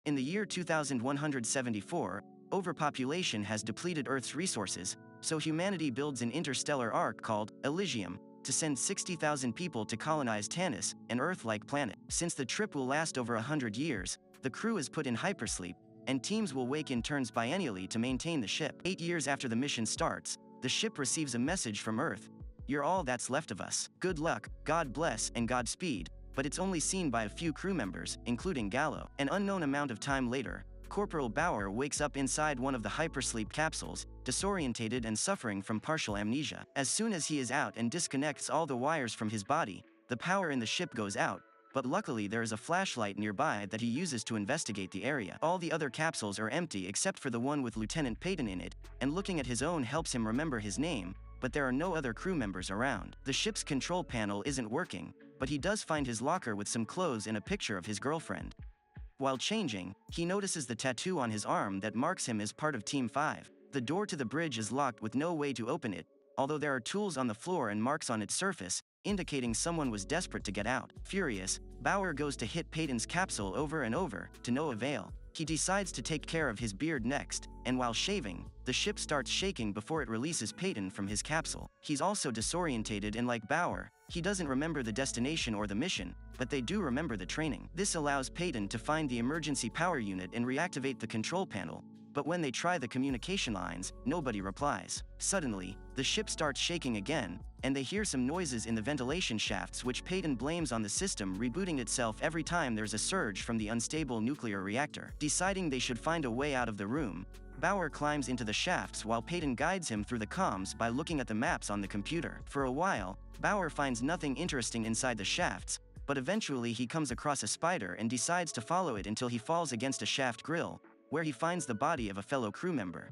In the year 2174, overpopulation has depleted Earth's resources, so humanity builds an interstellar ark called Elysium to send 60,000 people to colonize Tanis, an Earth-like planet. Since the trip will last over 100 years, the crew is put in hypersleep, and teams will wake in turns biennially to maintain the ship. 8 years after the mission starts, the ship receives a message from Earth. "You're all that's left of us. Good luck, God bless, and Godspeed," but it's only seen by a few crew members, including Gallo. An unknown amount of time later, Corporal Bauer wakes up inside one of the hypersleep capsules, disorientated and suffering from partial amnesia. As soon as he is out and disconnects all the wires from his body, the power in the ship goes out, but luckily there is a flashlight nearby that he uses to investigate the area. All the other capsules are empty except for the one with Lieutenant Peyton in it, and looking at his own helps him remember his name, but there are no other crew members around. The ship's control panel isn't working, but he does find his locker with some clothes and a picture of his girlfriend. While changing, he notices the tattoo on his arm that marks him as part of Team 5. The door to the bridge is locked with no way to open it, although there are tools on the floor and marks on its surface, indicating someone was desperate to get out. Furious, Bauer goes to hit Peyton's capsule over and over, to no avail. He decides to take care of his beard next, and while shaving, the ship starts shaking before it releases Peyton from his capsule. He's also disorientated, and like Bauer, he doesn't remember the destination or the mission, but they do remember the training. This allows Peyton to find the emergency power unit and reactivate the control panel, but when they try the communication lines, nobody replies. Suddenly, the ship starts shaking again, and they hear some noises in the ventilation shafts, which Peyton blames on the system rebooting itself every time there's a surge from the unstable nuclear reactor. Deciding they should find a way out of the room, Bauer climbs into the shafts while Peyton guides him through the comms by looking at the maps on the computer. For a while, Bauer finds nothing interesting inside the shafts, but eventually he comes across a spider and decides to follow it until he falls against a shaft grill, where he finds the body of a fellow crew member.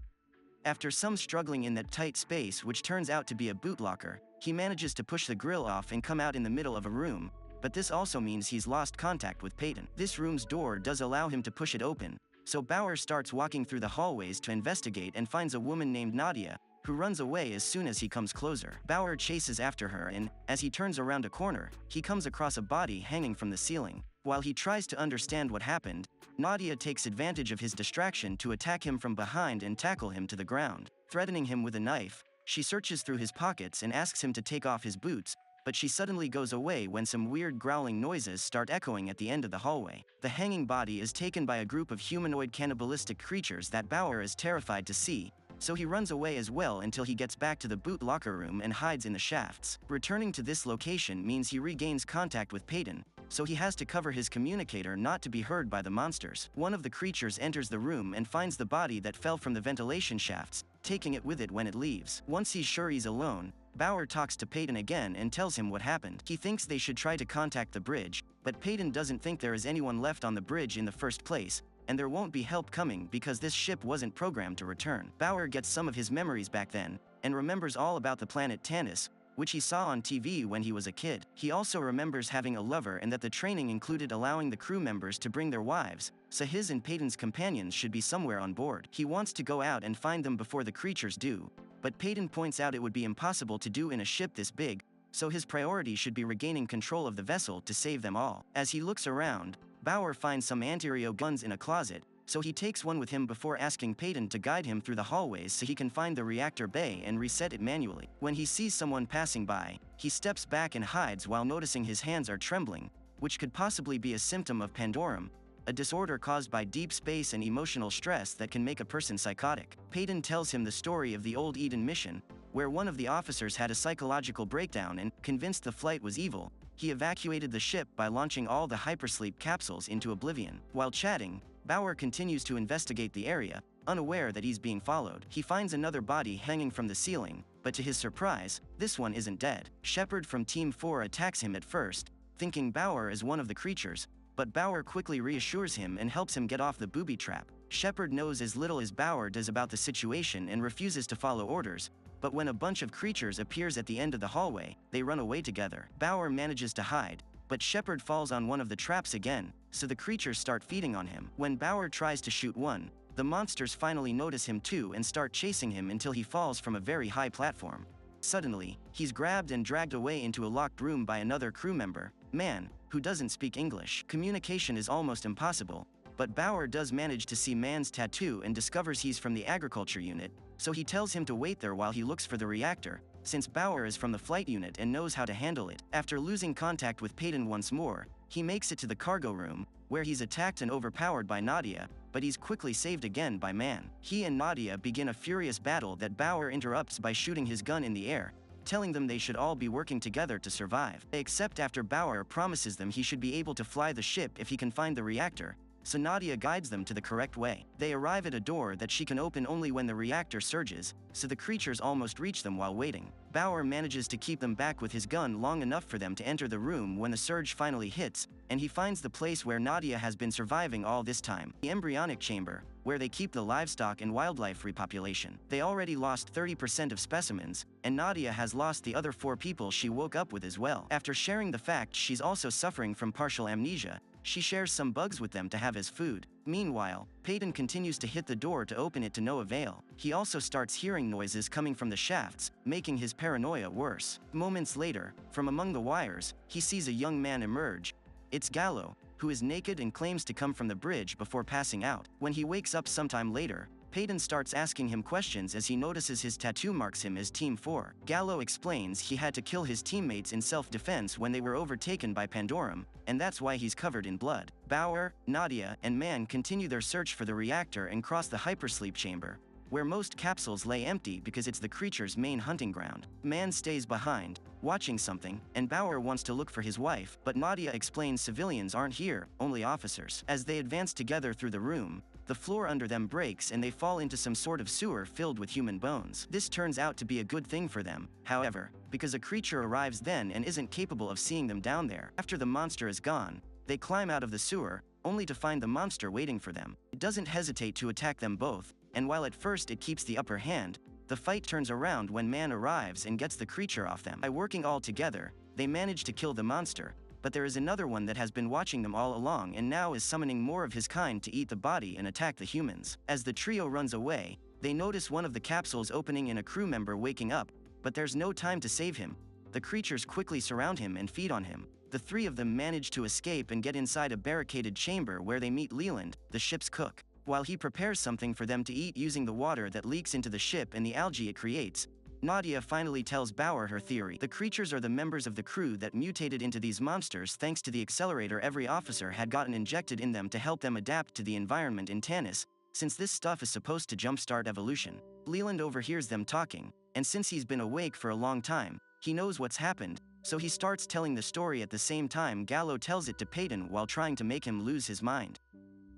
After some struggling in that tight space, which turns out to be a bootlocker, he manages to push the grill off and come out in the middle of a room, but this also means he's lost contact with Peyton. This room's door does allow him to push it open, so Bauer starts walking through the hallways to investigate and finds a woman named Nadia, who runs away as soon as he comes closer. Bauer chases after her, and, as he turns around a corner, he comes across a body hanging from the ceiling. While he tries to understand what happened, Nadia takes advantage of his distraction to attack him from behind and tackle him to the ground. Threatening him with a knife, she searches through his pockets and asks him to take off his boots, but she suddenly goes away when some weird growling noises start echoing at the end of the hallway. The hanging body is taken by a group of humanoid cannibalistic creatures that Bauer is terrified to see, so he runs away as well until he gets back to the boot locker room and hides in the shafts. Returning to this location means he regains contact with Peyton, so he has to cover his communicator not to be heard by the monsters. One of the creatures enters the room and finds the body that fell from the ventilation shafts, taking it with it when it leaves. Once he's sure he's alone, Bauer talks to Peyton again and tells him what happened. He thinks they should try to contact the bridge, but Peyton doesn't think there is anyone left on the bridge in the first place, and there won't be help coming because this ship wasn't programmed to return. Bauer gets some of his memories back then, and remembers all about the planet Tanis, which he saw on TV when he was a kid. He also remembers having a lover and that the training included allowing the crew members to bring their wives, so his and Peyton's companions should be somewhere on board. He wants to go out and find them before the creatures do, but Peyton points out it would be impossible to do in a ship this big, so his priority should be regaining control of the vessel to save them all. As he looks around, Bauer finds some anti-aerial guns in a closet, so he takes one with him before asking Peyton to guide him through the hallways so he can find the reactor bay and reset it manually. When he sees someone passing by, he steps back and hides while noticing his hands are trembling, which could possibly be a symptom of Pandorum, a disorder caused by deep space and emotional stress that can make a person psychotic. Peyton tells him the story of the old Eden mission, where one of the officers had a psychological breakdown and, convinced the flight was evil, he evacuated the ship by launching all the hypersleep capsules into oblivion. While chatting, Bauer continues to investigate the area, unaware that he's being followed. He finds another body hanging from the ceiling, but to his surprise, this one isn't dead. Shepard from Team 4 attacks him at first, thinking Bauer is one of the creatures, but Bauer quickly reassures him and helps him get off the booby trap. Shepard knows as little as Bauer does about the situation and refuses to follow orders, but when a bunch of creatures appears at the end of the hallway, they run away together. Bauer manages to hide, but Shepard falls on one of the traps again, so the creatures start feeding on him. When Bauer tries to shoot one, the monsters finally notice him too and start chasing him until he falls from a very high platform. Suddenly, he's grabbed and dragged away into a locked room by another crew member, Man, who doesn't speak English. Communication is almost impossible, But Bauer does manage to see Man's tattoo and discovers he's from the agriculture unit, so he tells him to wait there while he looks for the reactor, since Bauer is from the flight unit and knows how to handle it. After losing contact with Peyton once more, he makes it to the cargo room, where he's attacked and overpowered by Nadia, but he's quickly saved again by Man. He and Nadia begin a furious battle that Bauer interrupts by shooting his gun in the air, telling them they should all be working together to survive. They accept after Bauer promises them he should be able to fly the ship if he can find the reactor, so Nadia guides them to the correct way. They arrive at a door that she can open only when the reactor surges, so the creatures almost reach them while waiting. Bauer manages to keep them back with his gun long enough for them to enter the room when the surge finally hits, and he finds the place where Nadia has been surviving all this time, the embryonic chamber, where they keep the livestock and wildlife repopulation. They already lost 30% of specimens, and Nadia has lost the other 4 people she woke up with as well. After sharing the fact she's also suffering from partial amnesia, she shares some bugs with them to have as food. Meanwhile, Peyton continues to hit the door to open it to no avail. He also starts hearing noises coming from the shafts, making his paranoia worse. Moments later, from among the wires, he sees a young man emerge. It's Gallo, who is naked and claims to come from the bridge before passing out. When he wakes up sometime later, Peyton starts asking him questions as he notices his tattoo marks him as Team 4. Gallo explains he had to kill his teammates in self-defense when they were overtaken by Pandorum, and that's why he's covered in blood. Bauer, Nadia, and Man continue their search for the reactor and cross the hypersleep chamber, where most capsules lay empty because it's the creature's main hunting ground. Man stays behind, watching something, and Bauer wants to look for his wife, but Nadia explains civilians aren't here, only officers. As they advance together through the room, the floor under them breaks and they fall into some sort of sewer filled with human bones. This turns out to be a good thing for them, however, because a creature arrives then and isn't capable of seeing them down there. After the monster is gone, they climb out of the sewer, only to find the monster waiting for them. It doesn't hesitate to attack them both, and while at first it keeps the upper hand, the fight turns around when Man arrives and gets the creature off them. By working all together, they manage to kill the monster, but there is another one that has been watching them all along and now is summoning more of his kind to eat the body and attack the humans. As the trio runs away, they notice one of the capsules opening and a crew member waking up, but there's no time to save him. The creatures quickly surround him and feed on him. The 3 of them manage to escape and get inside a barricaded chamber where they meet Leland, the ship's cook. While he prepares something for them to eat using the water that leaks into the ship and the algae it creates, Nadia finally tells Bauer her theory. The creatures are the members of the crew that mutated into these monsters thanks to the accelerator every officer had gotten injected in them to help them adapt to the environment in Tanis, since this stuff is supposed to jumpstart evolution. Leland overhears them talking, and since he's been awake for a long time, he knows what's happened, so he starts telling the story at the same time Gallo tells it to Peyton while trying to make him lose his mind.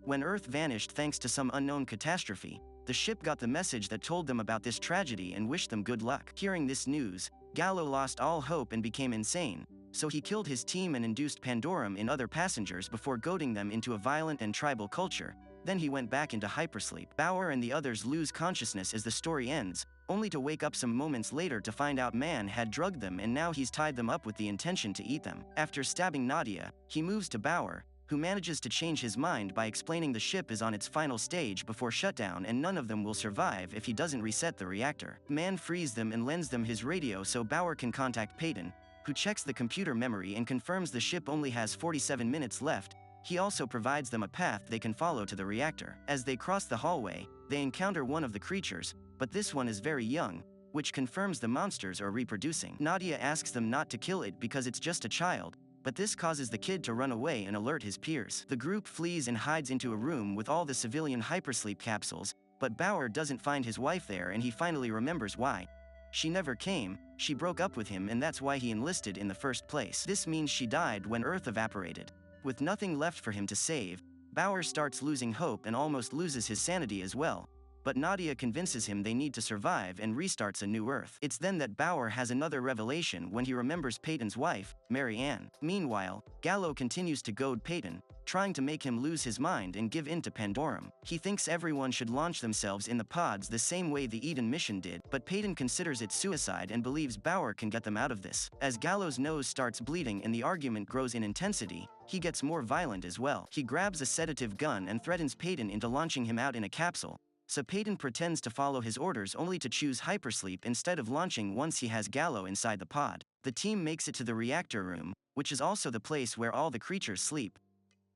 When Earth vanished thanks to some unknown catastrophe, the ship got the message that told them about this tragedy and wished them good luck. Hearing this news, Gallo lost all hope and became insane, so he killed his team and induced Pandorum in other passengers before goading them into a violent and tribal culture. Then he went back into hypersleep. Bauer and the others lose consciousness as the story ends, only to wake up some moments later to find out Man had drugged them and now he's tied them up with the intention to eat them. After stabbing Nadia, he moves to Bauer, who manages to change his mind by explaining the ship is on its final stage before shutdown and none of them will survive if he doesn't reset the reactor. Man frees them and lends them his radio so Bauer can contact Peyton, who checks the computer memory and confirms the ship only has 47 minutes left. He also provides them a path they can follow to the reactor. As they cross the hallway, they encounter one of the creatures, but this one is very young, which confirms the monsters are reproducing. Nadia asks them not to kill it because it's just a child, but this causes the kid to run away and alert his peers. The group flees and hides into a room with all the civilian hypersleep capsules, but Bauer doesn't find his wife there and he finally remembers why. She never came, she broke up with him and that's why he enlisted in the first place. This means she died when Earth evaporated. With nothing left for him to save, Bauer starts losing hope and almost loses his sanity as well. But Nadia convinces him they need to survive and restarts a new Earth. It's then that Bauer has another revelation when he remembers Peyton's wife, Mary Ann. Meanwhile, Gallo continues to goad Peyton, trying to make him lose his mind and give in to Pandorum. He thinks everyone should launch themselves in the pods the same way the Eden mission did, but Peyton considers it suicide and believes Bauer can get them out of this. As Gallo's nose starts bleeding and the argument grows in intensity, he gets more violent as well. He grabs a sedative gun and threatens Peyton into launching him out in a capsule, so Peyton pretends to follow his orders only to choose hypersleep instead of launching once he has Gallo inside the pod. The team makes it to the reactor room, which is also the place where all the creatures sleep.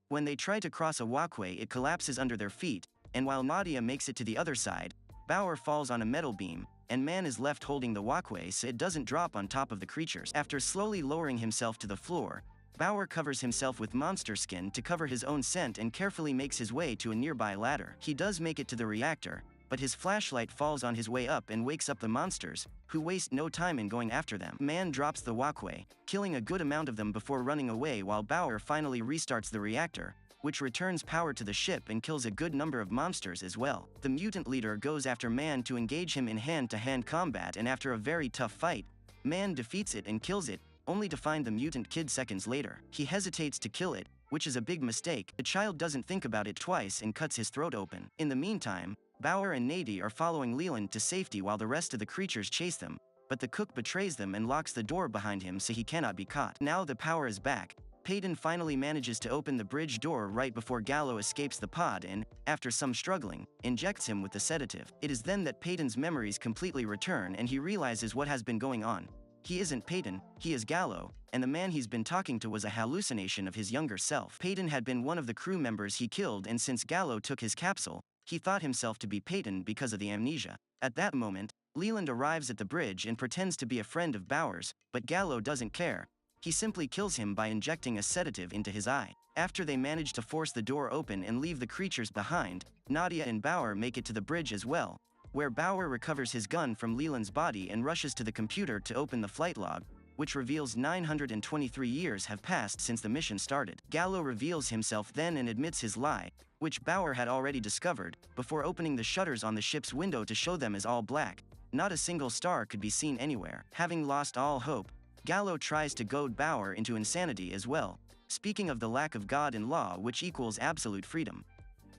When they try to cross a walkway, it collapses under their feet, and while Nadia makes it to the other side, Bauer falls on a metal beam, and Man is left holding the walkway so it doesn't drop on top of the creatures. After slowly lowering himself to the floor, Bauer covers himself with monster skin to cover his own scent and carefully makes his way to a nearby ladder. He does make it to the reactor, but his flashlight falls on his way up and wakes up the monsters, who waste no time in going after them. Man drops the walkway, killing a good amount of them before running away while Bauer finally restarts the reactor, which returns power to the ship and kills a good number of monsters as well. The mutant leader goes after Man to engage him in hand-to-hand combat, and after a very tough fight, Man defeats it and kills it, only to find the mutant kid seconds later. He hesitates to kill it, which is a big mistake. The child doesn't think about it twice and cuts his throat open. In the meantime, Bauer and Nady are following Leland to safety while the rest of the creatures chase them, but the cook betrays them and locks the door behind him so he cannot be caught. Now the power is back. Peyton finally manages to open the bridge door right before Gallo escapes the pod and, after some struggling, injects him with the sedative. It is then that Peyton's memories completely return and he realizes what has been going on. He isn't Peyton, he is Gallo, and the man he's been talking to was a hallucination of his younger self. Peyton had been one of the crew members he killed, and since Gallo took his capsule, he thought himself to be Peyton because of the amnesia. At that moment, Leland arrives at the bridge and pretends to be a friend of Bauer's, but Gallo doesn't care. He simply kills him by injecting a sedative into his eye. After they manage to force the door open and leave the creatures behind, Nadia and Bauer make it to the bridge as well, where Bauer recovers his gun from Leland's body and rushes to the computer to open the flight log, which reveals 923 years have passed since the mission started. Gallo reveals himself then and admits his lie, which Bauer had already discovered, before opening the shutters on the ship's window to show them as all black. Not a single star could be seen anywhere. Having lost all hope, Gallo tries to goad Bauer into insanity as well, speaking of the lack of God and law, which equals absolute freedom.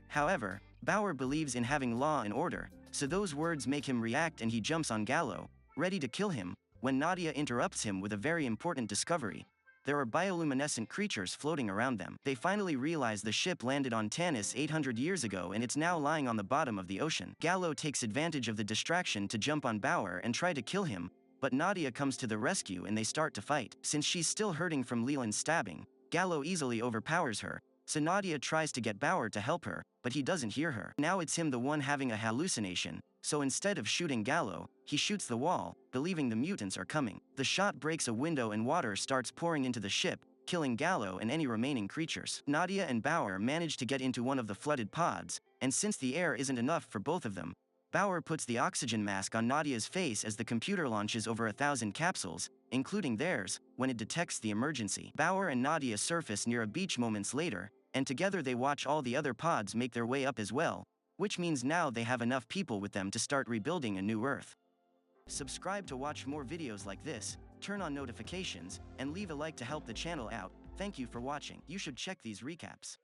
However, Bauer believes in having law and order, so those words make him react and he jumps on Gallo, ready to kill him, when Nadia interrupts him with a very important discovery. There are bioluminescent creatures floating around them. They finally realize the ship landed on Tanis 800 years ago and it's now lying on the bottom of the ocean. Gallo takes advantage of the distraction to jump on Bauer and try to kill him, but Nadia comes to the rescue and they start to fight. Since she's still hurting from Leland's stabbing, Gallo easily overpowers her, so Nadia tries to get Bauer to help her, but he doesn't hear her. Now it's him the one having a hallucination, so instead of shooting Gallo, he shoots the wall, believing the mutants are coming. The shot breaks a window and water starts pouring into the ship, killing Gallo and any remaining creatures. Nadia and Bauer manage to get into one of the flooded pods, and since the air isn't enough for both of them, Bauer puts the oxygen mask on Nadia's face as the computer launches over 1,000 capsules, including theirs, when it detects the emergency. Bauer and Nadia surface near a beach moments later, and together they watch all the other pods make their way up as well, which means now they have enough people with them to start rebuilding a new Earth. Subscribe to watch more videos like this, turn on notifications, and leave a like to help the channel out. Thank you for watching. You should check these recaps.